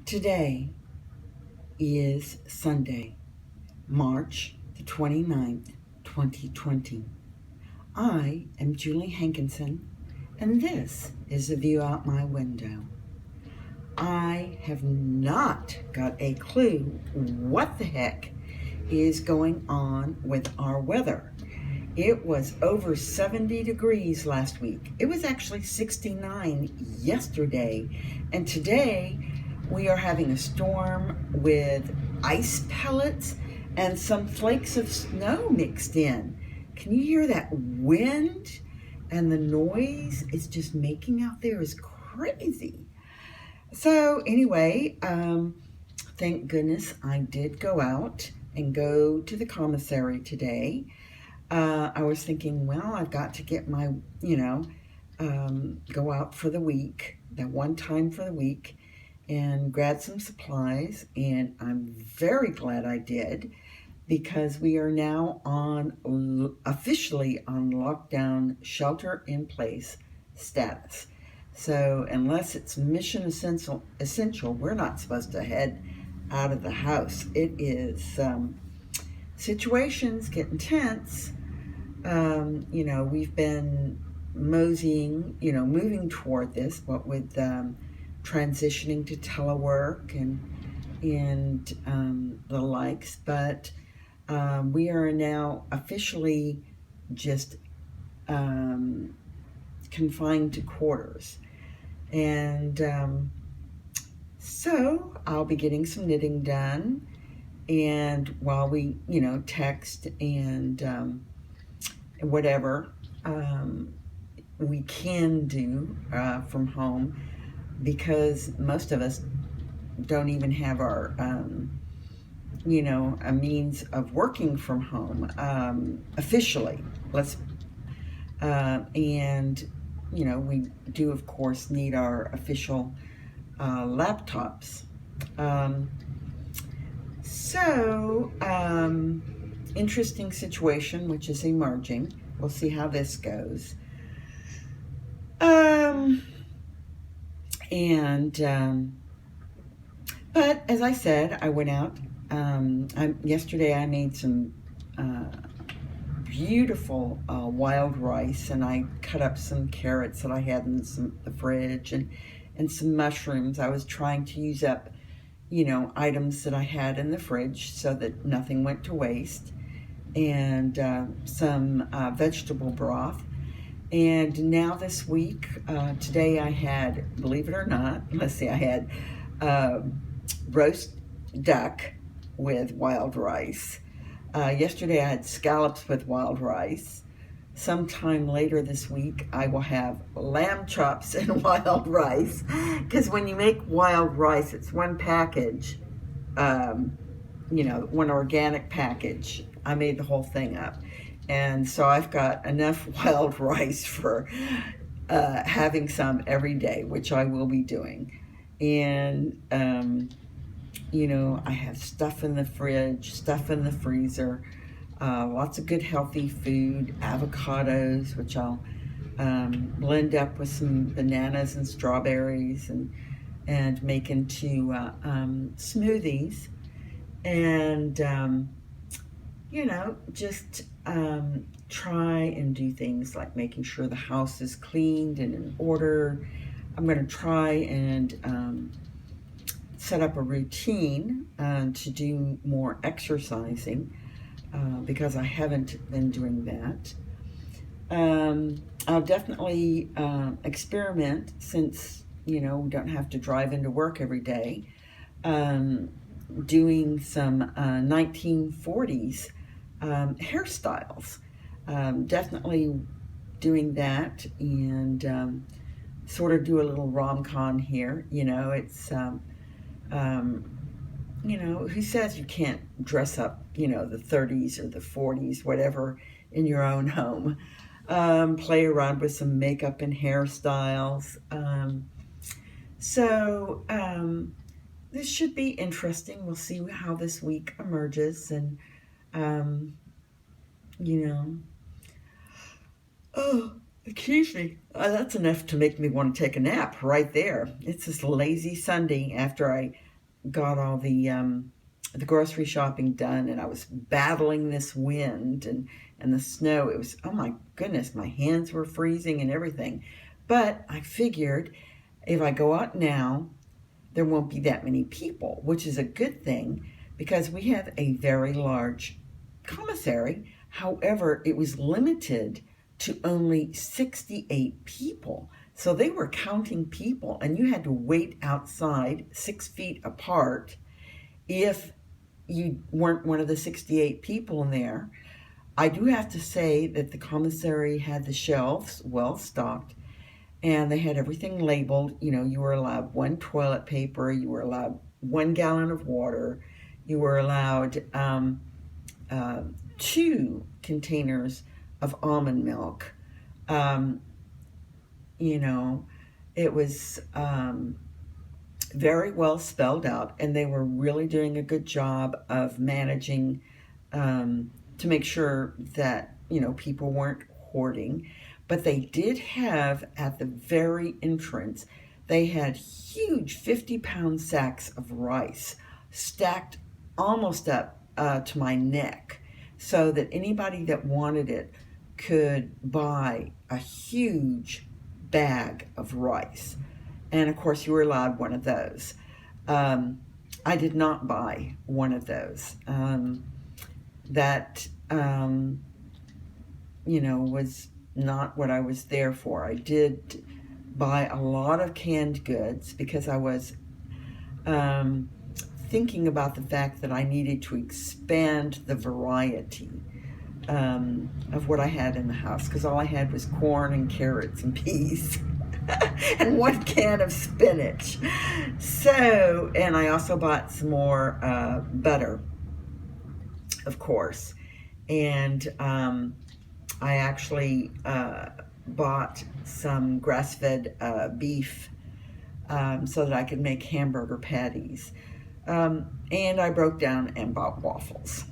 Today is Sunday, March the 29th, 2020. I am Julie Hankinson, and this is a view out my window. I have not got a clue what the heck is going on with our weather. It was over 70 degrees last week. It was actually 69 yesterday, and today we are having a storm with ice pellets and some flakes of snow mixed in. Can you hear that wind? And the noise it's just making out there is crazy. So anyway, thank goodness I did go out and go to the commissary today. I was thinking, well, I've got to get my, go out for the week, that one time for the week, and grab some supplies, and I'm very glad I did because we are now officially on lockdown shelter in place status. So unless it's mission essential, we're not supposed to head out of the house. It is situations getting tense. We've been moving toward this, but with transitioning to telework and the likes, but we are now officially just confined to quarters. And so I'll be getting some knitting done, and while we, text and whatever we can do from home, because most of us don't even have our, a means of working from home officially. And we do, of course, need our official laptops. Interesting situation which is emerging. We'll see how this goes. But as I said, I went out. Yesterday I made some beautiful wild rice, and I cut up some carrots that I had in the fridge and some mushrooms. I was trying to use up, items that I had in the fridge so that nothing went to waste, and some vegetable broth. And now this week, today I had, believe it or not, I had roast duck with wild rice. Yesterday I had scallops with wild rice. Sometime later this week I will have lamb chops and wild rice, because when you make wild rice, it's one package, one organic package. I made the whole thing up, and so I've got enough wild rice for having some every day, which I will be doing. And I have stuff in the fridge, stuff in the freezer, lots of good healthy food, avocados, which I'll blend up with some bananas and strawberries and make into smoothies. And, just try and do things like making sure the house is cleaned and in order. I'm going to try and set up a routine to do more exercising because I haven't been doing that. I'll definitely experiment, since we don't have to drive into work every day, doing some 1940s hairstyles. Definitely doing that, and sort of do a little rom-com here. It's who says you can't dress up, the 30s or the 40s, whatever, in your own home. Play around with some makeup and hairstyles. This should be interesting. We'll see how this week emerges, and, oh, excuse me. That's enough to make me want to take a nap right there. It's this lazy Sunday after I got all the grocery shopping done, and I was battling this wind and the snow. It was, oh my goodness, my hands were freezing and everything. But I figured if I go out now, there won't be that many people, which is a good thing because we have a very large commissary. However, it was limited to only 68 people. So they were counting people, and you had to wait outside 6 feet apart if you weren't one of the 68 people in there. I do have to say that the commissary had the shelves well stocked, and they had everything labeled. You know, you were allowed 1 toilet paper, you were allowed 1 gallon of water, you were allowed 2 containers of almond milk. You know, it was very well spelled out, and they were really doing a good job of managing to make sure that, you know, people weren't hoarding. But they did have, at the very entrance, they had huge 50-pound sacks of rice stacked almost up to my neck, so that anybody that wanted it could buy a huge bag of rice. And of course, you were allowed one of those. I did not buy one of those. That, you know, was not what I was there for. I did buy a lot of canned goods because I was thinking about the fact that I needed to expand the variety of what I had in the house, because all I had was corn and carrots and peas and 1 can of spinach. So, and I also bought some more butter, of course. And I actually bought some grass-fed beef so that I could make hamburger patties. And I broke down and bought waffles.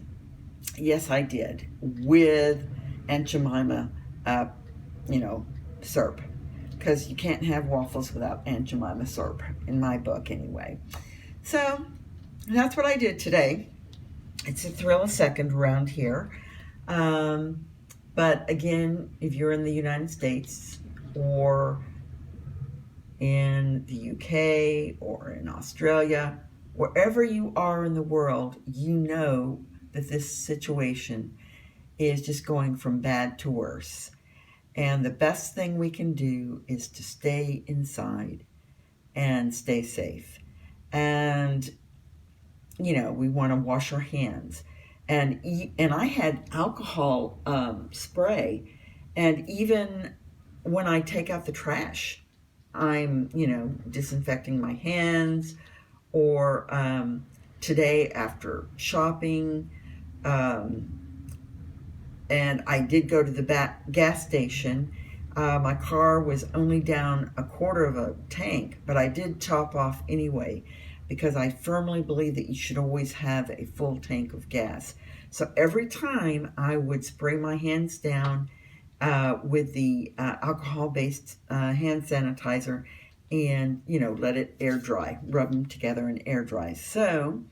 Yes, I did, with Aunt Jemima, you know, syrup, because you can't have waffles without Aunt Jemima syrup, in my book anyway. So that's what I did today. It's a thrill a second around here. But again, if you're in the United States or in the UK or in Australia, wherever you are in the world, you know that this situation is just going from bad to worse. And the best thing we can do is to stay inside and stay safe. And, you know, we want to wash our hands. And I had alcohol spray. And even when I take out the trash, I'm, you know, disinfecting my hands. Or today after shopping, and I did go to the gas station. My car was only down 1/4 of a tank, but I did top off anyway, because I firmly believe that you should always have a full tank of gas. So every time I would spray my hands down with the alcohol-based hand sanitizer, and, you know, let it air dry, rub them together and air dry. So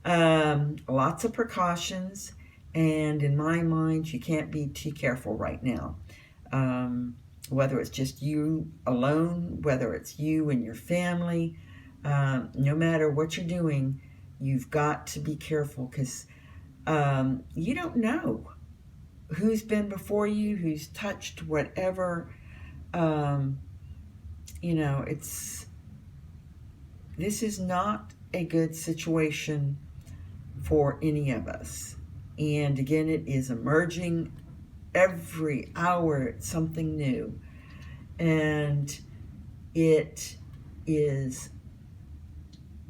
lots of precautions. And in my mind, you can't be too careful right now. Whether it's just you alone, whether it's you and your family, no matter what you're doing, you've got to be careful, because you don't know who's been before you, who's touched whatever. You know, this is not a good situation for any of us. And again, it is emerging every hour. It's something new. And it is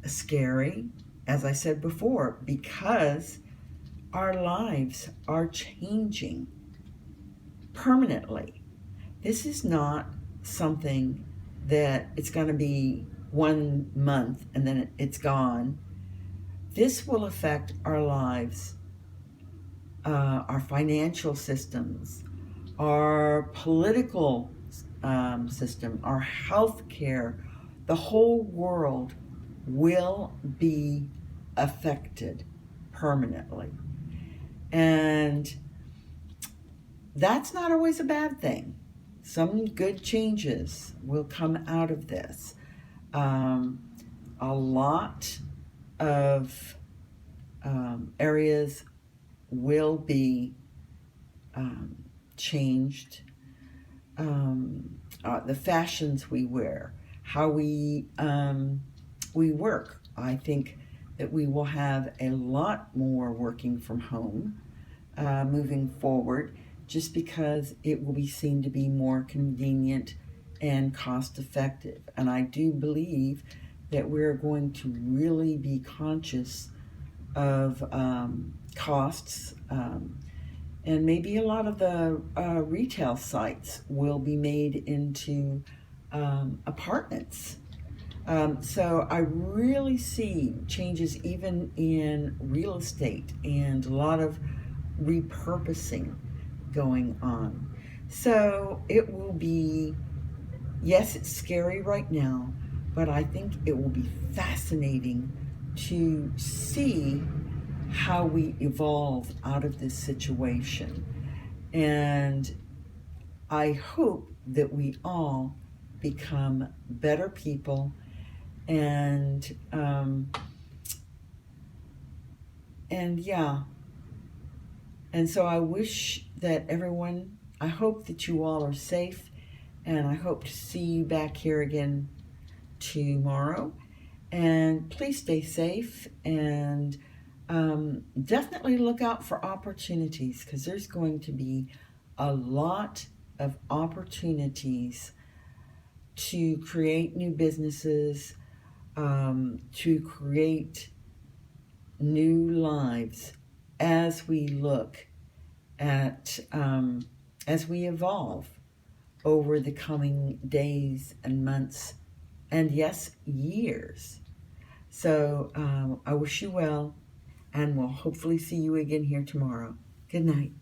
scary, as I said before, because our lives are changing permanently. This is not something that it's going to be 1 month and then it's gone. This will affect our lives, our financial systems, our political system, our health care, the whole world will be affected permanently. And that's not always a bad thing. Some good changes will come out of this. A lot of areas will be changed. The fashions we wear, how we work. I think that we will have a lot more working from home moving forward, just because it will be seen to be more convenient and cost effective. And I do believe that we're going to really be conscious of costs, and maybe a lot of the retail sites will be made into apartments. So I really see changes even in real estate and a lot of repurposing going on. So it will be, yes, it's scary right now, but I think it will be fascinating to see how we evolve out of this situation. And I hope that we all become better people, and yeah. And so I wish that everyone, I hope that you all are safe, and I hope to see you back here again tomorrow. And please stay safe, and definitely look out for opportunities, because there's going to be a lot of opportunities to create new businesses, to create new lives as we look at, as we evolve over the coming days and months, and yes, years. So I wish you well, and we'll hopefully see you again here tomorrow. Good night.